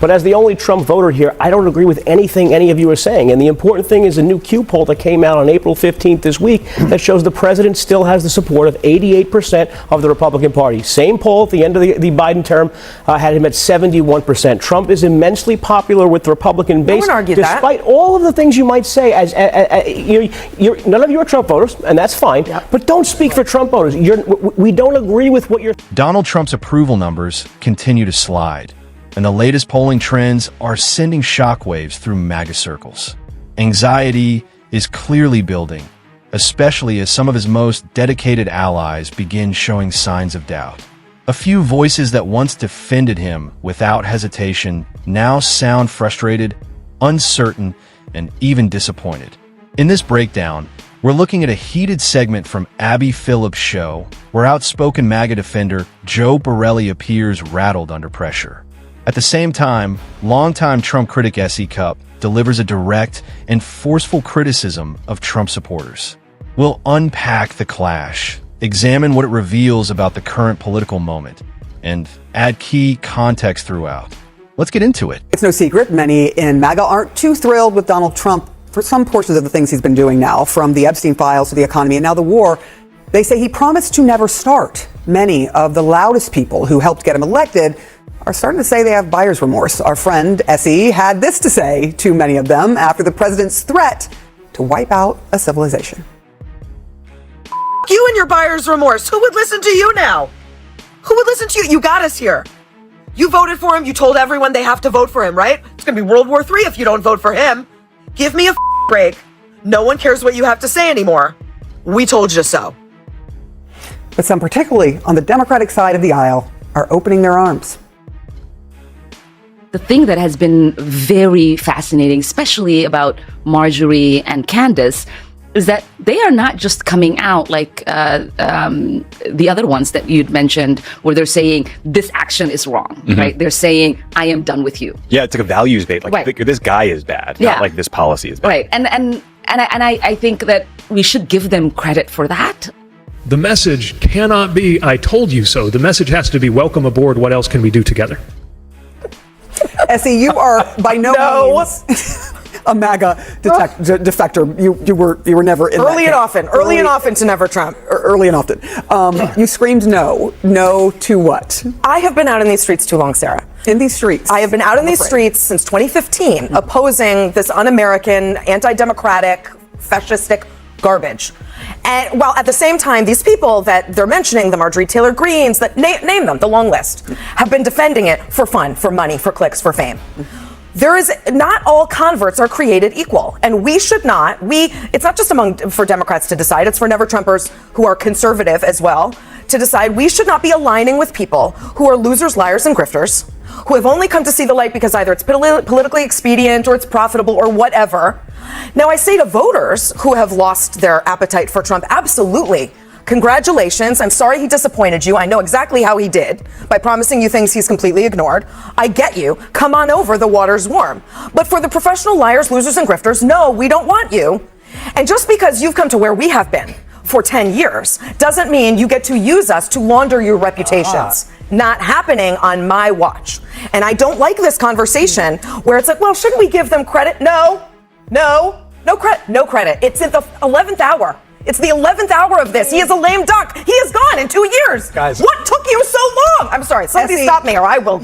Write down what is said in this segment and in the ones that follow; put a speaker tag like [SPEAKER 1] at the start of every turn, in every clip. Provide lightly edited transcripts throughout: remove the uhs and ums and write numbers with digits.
[SPEAKER 1] But as the only Trump voter here, I don't agree with anything any of you are saying. And the important thing is a new Q poll that came out on April 15th this week that shows the president still has the support of 88% of the Republican Party. Same poll at the end of the Biden term had him at 71%. Trump is immensely popular with the Republican base.
[SPEAKER 2] No one argued
[SPEAKER 1] despite all of the things you might say. None of you are Trump voters, and that's fine. Yep. But don't speak for Trump voters. We don't agree with what you're...
[SPEAKER 3] Donald Trump's approval numbers continue to slide, and the latest polling trends are sending shockwaves through MAGA circles. Anxiety is clearly building, especially as some of his most dedicated allies begin showing signs of doubt. A few voices that once defended him without hesitation now sound frustrated, uncertain, and even disappointed. In this breakdown, we're looking at a heated segment from Abby Phillips' show, where outspoken MAGA defender Joe Borelli appears rattled under pressure. At the same time, longtime Trump critic Cupp delivers a direct and forceful criticism of Trump supporters. We'll unpack the clash, examine what it reveals about the current political moment, and add key context throughout. Let's get into it.
[SPEAKER 4] It's no secret many in MAGA aren't too thrilled with Donald Trump for some portions of the things he's been doing now, from the Epstein files to the economy and now the war. They say he promised to never start. Many of the loudest people who helped get him elected are starting to say they have buyer's remorse. Our friend S.E. had this to say to many of them after the president's threat to wipe out a civilization.
[SPEAKER 2] You and your buyer's remorse. Who would listen to you now? Who would listen to you? You got us here. You voted for him. You told everyone they have to vote for him, right? It's going to be World War III if you don't vote for him. Give me a break. No one cares what you have to say anymore. We told you so.
[SPEAKER 4] But some, particularly on the Democratic side of the aisle, are opening their arms.
[SPEAKER 5] The thing that has been very fascinating, especially about Marjorie and Candace, is that they are not just coming out like the other ones that you'd mentioned, where they're saying this action is wrong, right? They're saying, I am done with you.
[SPEAKER 6] Yeah, it's like a values based. Like this guy is bad, not like this policy is bad.
[SPEAKER 5] Right, and I think that we should give them credit for that.
[SPEAKER 7] The message cannot be, I told you so. The message has to be, welcome aboard. What else can we do together?
[SPEAKER 4] Essie, you are by no means a MAGA defector. You were never in
[SPEAKER 2] early and often to never Trump.
[SPEAKER 4] Early and often. You screamed no. No to what?
[SPEAKER 2] I have been out in these streets too long, Sarah.
[SPEAKER 4] In these streets?
[SPEAKER 2] I have been out in these streets since 2015, opposing this un-American, anti-democratic, fascistic garbage. And while at the same time, these people that they're mentioning, the Marjorie Taylor Greenes, that name them, the long list, have been defending it for fun, for money, for clicks, for fame. There is not all converts are created equal, and we should not. It's not just for Democrats to decide. It's for Never Trumpers who are conservative as well to decide. We should not be aligning with people who are losers, liars, and grifters, who have only come to see the light because either it's politically expedient or it's profitable or whatever. Now, I say to voters who have lost their appetite for Trump, absolutely. Congratulations. I'm sorry he disappointed you. I know exactly how he did by promising you things he's completely ignored. I get you. Come on over. The water's warm. But for the professional liars, losers, and grifters, no, we don't want you. And just because you've come to where we have been for 10 years doesn't mean you get to use us to launder your reputations. Not happening on my watch. And I don't like this conversation where it's like, well, shouldn't we give them credit? No credit. It's at the 11th hour. It's the 11th hour of this. He is a lame duck. He is gone in 2 years.
[SPEAKER 6] Guys.
[SPEAKER 2] What took you so long? I'm sorry. Somebody stop me or I will.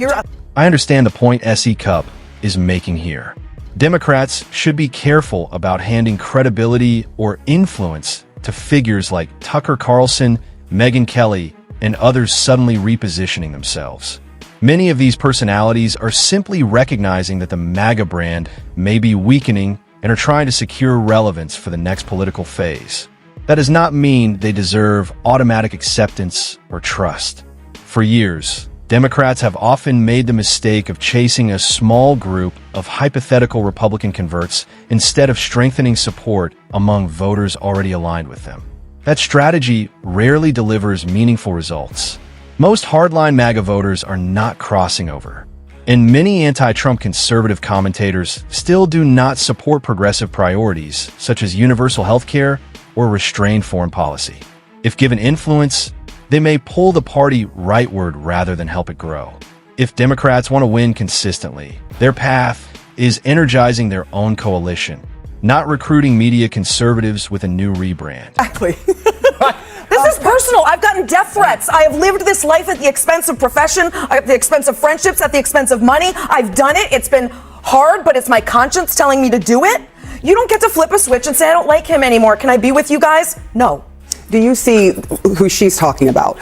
[SPEAKER 3] I understand the point S.E. Cupp is making here. Democrats should be careful about handing credibility or influence to figures like Tucker Carlson, Megyn Kelly, and others suddenly repositioning themselves. Many of these personalities are simply recognizing that the MAGA brand may be weakening and are trying to secure relevance for the next political phase. That does not mean they deserve automatic acceptance or trust. For years, Democrats have often made the mistake of chasing a small group of hypothetical Republican converts instead of strengthening support among voters already aligned with them. That strategy rarely delivers meaningful results. Most hardline MAGA voters are not crossing over, and many anti-Trump conservative commentators still do not support progressive priorities such as universal health care or restrained foreign policy. If given influence, they may pull the party rightward rather than help it grow. If Democrats want to win consistently, their path is energizing their own coalition, not recruiting media conservatives with a new rebrand.
[SPEAKER 4] Exactly.
[SPEAKER 2] This is personal. I've gotten death threats. I have lived this life at the expense of profession, at the expense of friendships, at the expense of money. I've done it. It's been hard, but it's my conscience telling me to do it. You don't get to flip a switch and say, I don't like him anymore. Can I be with you guys? No.
[SPEAKER 4] Do you see who she's talking about,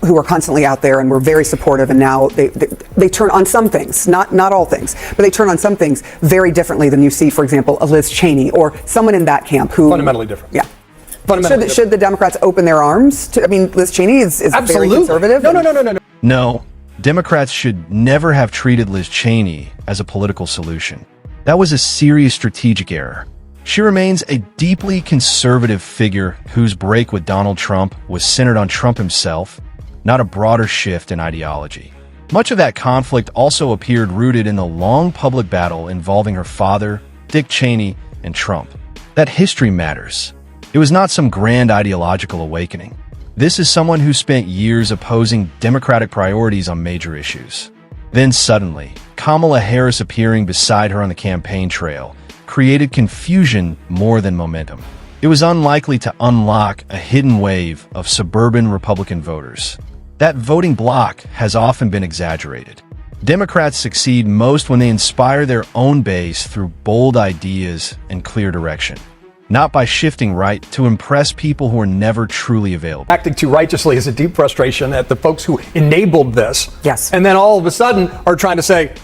[SPEAKER 4] who are constantly out there and were very supportive, and now they turn on some things, not all things, but they turn on some things very differently than you see, for example, a Liz Cheney or someone in that camp who...
[SPEAKER 8] Fundamentally different.
[SPEAKER 4] Yeah.
[SPEAKER 8] Should
[SPEAKER 4] the Democrats open their arms to, I mean, Liz Cheney is very conservative.
[SPEAKER 8] No.
[SPEAKER 3] No, Democrats should never have treated Liz Cheney as a political solution. That was a serious strategic error. She remains a deeply conservative figure whose break with Donald Trump was centered on Trump himself, not a broader shift in ideology. Much of that conflict also appeared rooted in the long public battle involving her father, Dick Cheney, and Trump. That history matters. It was not some grand ideological awakening. This is someone who spent years opposing Democratic priorities on major issues. Then suddenly, Kamala Harris appearing beside her on the campaign trail created confusion more than momentum. It was unlikely to unlock a hidden wave of suburban Republican voters. That voting bloc has often been exaggerated. Democrats succeed most when they inspire their own base through bold ideas and clear direction, not by shifting right to impress people who are never truly available.
[SPEAKER 8] Acting too righteously is a deep frustration at the folks who enabled this.
[SPEAKER 2] Yes.
[SPEAKER 8] And then all of a sudden are trying to say,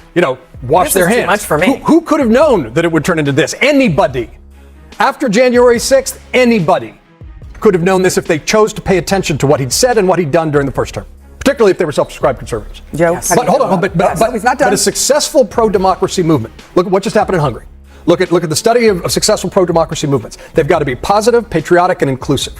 [SPEAKER 8] wash their hands.
[SPEAKER 2] Too much for me.
[SPEAKER 8] Who could have known that it would turn into this? Anybody. After January 6th, anybody could have known this if they chose to pay attention to what he'd said and what he'd done during the first term, particularly if they were self-described conservatives.
[SPEAKER 4] Joe,
[SPEAKER 8] But hold on, but a successful pro-democracy movement. Look at what just happened in Hungary. Look at the study of successful pro-democracy movements. They've got to be positive, patriotic, and inclusive.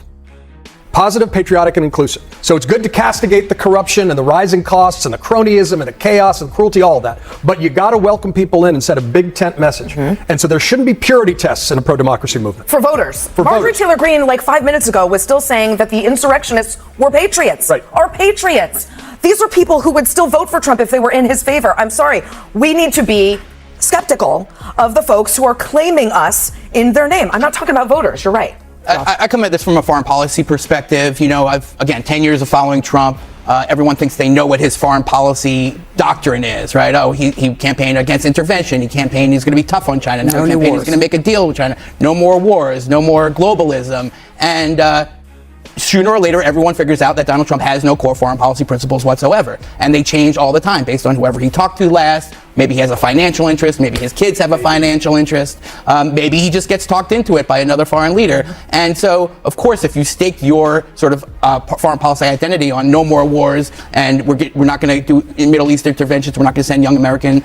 [SPEAKER 8] Positive, patriotic, and inclusive. So it's good to castigate the corruption and the rising costs and the cronyism and the chaos and cruelty, all of that. But you got to welcome people in and set a big tent message. Mm-hmm. And so there shouldn't be purity tests in a pro-democracy movement.
[SPEAKER 2] For voters. Marjorie Taylor Greene, like 5 minutes ago, was still saying that the insurrectionists were patriots.
[SPEAKER 8] Right.
[SPEAKER 2] Are patriots. These are people who would still vote for Trump if they were in his favor. I'm sorry. We need to be skeptical of the folks who are claiming us in their name. I'm not talking about voters. You're right.
[SPEAKER 9] I come at this from a foreign policy perspective. I've, 10 years of following Trump. Everyone thinks they know what his foreign policy doctrine is, right? Oh, he campaigned against intervention. He campaigned he's going to be tough on China. Now he campaigned he's going to make a deal with China. No more wars, no more globalism. And sooner or later, everyone figures out that Donald Trump has no core foreign policy principles whatsoever. And they change all the time based on whoever he talked to last. Maybe he has a financial interest. Maybe his kids have a financial interest. Maybe he just gets talked into it by another foreign leader. And so, of course, if you stake your sort of foreign policy identity on no more wars, and we're not going to do Middle East interventions, we're not going to send young American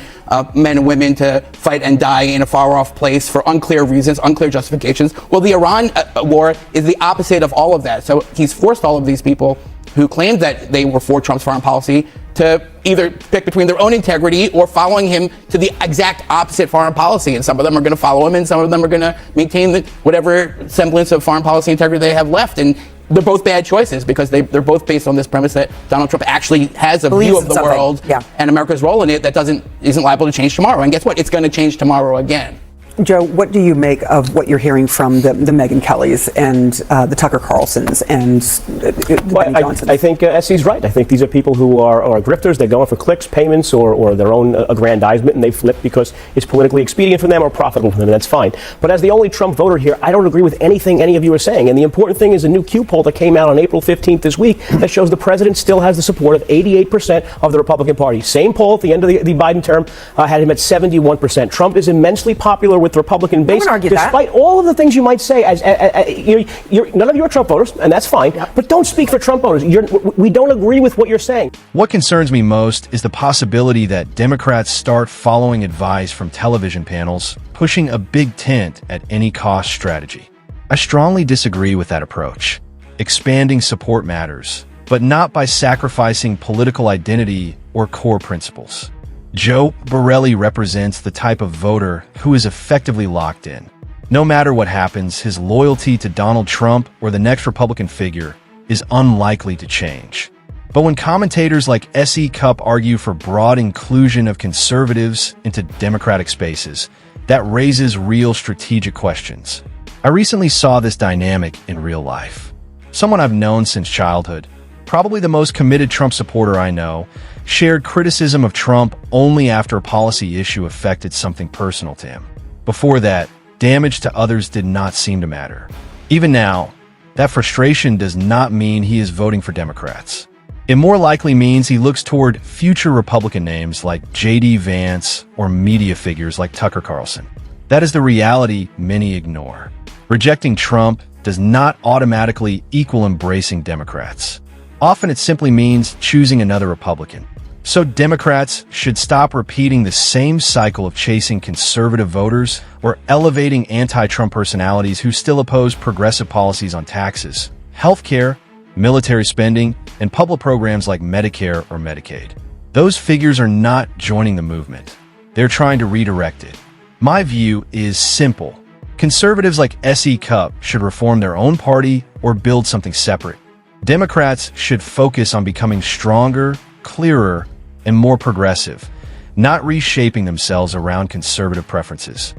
[SPEAKER 9] men and women to fight and die in a far-off place for unclear reasons, unclear justifications. Well, the Iran war is the opposite of all of that. So he's forced all of these people who claimed that they were for Trump's foreign policy to either pick between their own integrity or following him to the exact opposite foreign policy. And some of them are going to follow him, and some of them are going to maintain whatever semblance of foreign policy integrity they have left. And they're both bad choices because they're both based on this premise that Donald Trump actually has a view of the world and America's role in it that isn't liable to change tomorrow. And guess what? It's going to change tomorrow again.
[SPEAKER 4] Joe, what do you make of what you're hearing from the Megyn Kellys and the Tucker Carlsons and Benny Johnson?
[SPEAKER 1] I think Essie's right. I think these are people who are grifters. They're going for clicks, payments, or their own aggrandizement, and they flip because it's politically expedient for them or profitable for them, and that's fine. But as the only Trump voter here, I don't agree with anything any of you are saying. And the important thing is a new Q poll that came out on April 15th this week that shows the president still has the support of 88% of the Republican Party. Same poll at the end of the Biden term had him at 71%. Trump is immensely popular with the Republican base, despite all of the things you might say. None of you are Trump voters, and that's fine. But don't speak for Trump voters. We don't agree with what you're saying.
[SPEAKER 3] What concerns me most is the possibility that Democrats start following advice from television panels, pushing a big tent at any cost strategy. I strongly disagree with that approach. Expanding support matters, but not by sacrificing political identity or core principles. Joe Borelli represents the type of voter who is effectively locked in. No matter what happens, his loyalty to Donald Trump or the next Republican figure is unlikely to change. But when commentators like S.E. Cupp argue for broad inclusion of conservatives into Democratic spaces, that raises real strategic questions. I recently saw this dynamic in real life. Someone I've known since childhood, probably the most committed Trump supporter I know, shared criticism of Trump only after a policy issue affected something personal to him. Before that, damage to others did not seem to matter. Even now, that frustration does not mean he is voting for Democrats. It more likely means he looks toward future Republican names like J.D. Vance or media figures like Tucker Carlson. That is the reality many ignore. Rejecting Trump does not automatically equal embracing Democrats. Often it simply means choosing another Republican. So Democrats should stop repeating the same cycle of chasing conservative voters or elevating anti-Trump personalities who still oppose progressive policies on taxes, healthcare, military spending, and public programs like Medicare or Medicaid. Those figures are not joining the movement. They're trying to redirect it. My view is simple. Conservatives like S.E. Cupp should reform their own party or build something separate. Democrats should focus on becoming stronger, clearer, and more progressive, not reshaping themselves around conservative preferences.